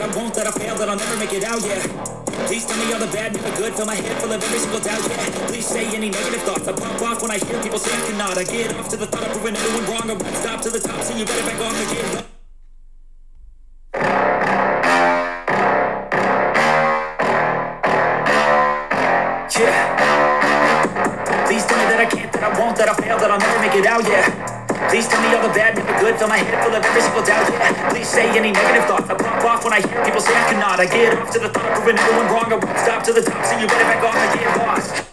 that I won't, that I fail, that I'll never make it out, yeah. Please tell me all the bad, never good, fill my head full of every single doubt, yeah. Please say any negative thoughts, I pop off when I hear people say I cannot. I get off to the thought of proving everyone wrong, I won't stop to the top, so you better back off again. Yeah. Please tell me that I can't, that I won't, that I fail, that I'll never make it out, yeah. Please tell me all the bad, never good, fill my head full of every single doubt, yeah. Please say any negative thoughts, I pop off when I hear people say I cannot. I get off to the thought of proving everyone wrong, I won't stop to the top, so you better back off and get lost.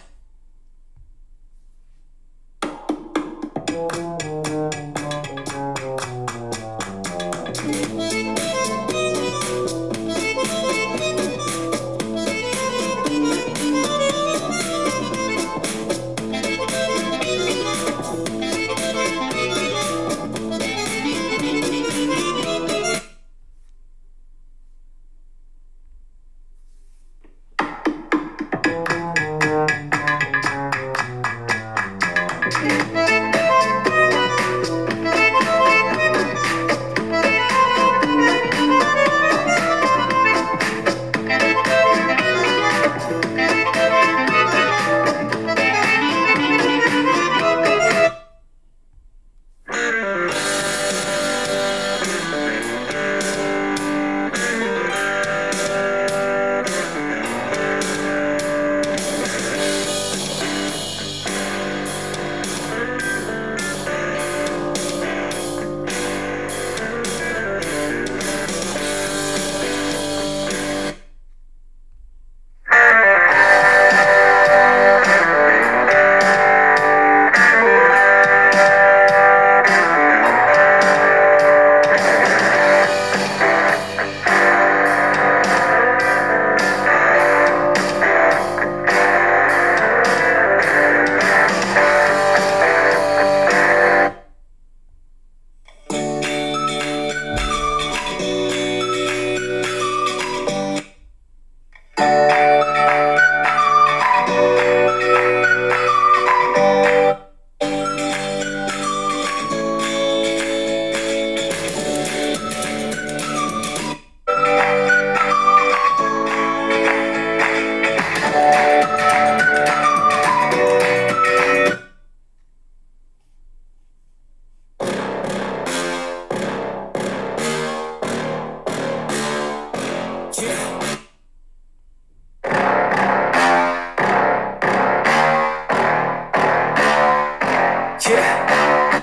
Yeah.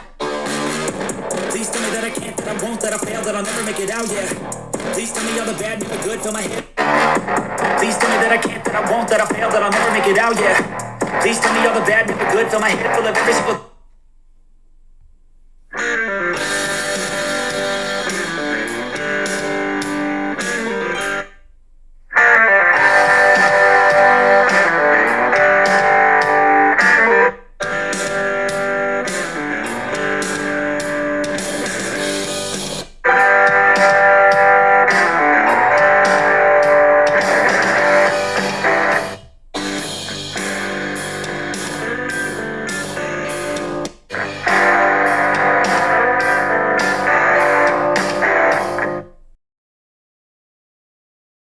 Please tell me that I can't, that I won't, that I fail, that I'll never make it out, yeah. Please tell me all the bad, never good, fill my head. Please tell me that I can't, that I won't, that I fail, that I'll never make it out, yeah. Please tell me all the bad, never good, fill my head full of every single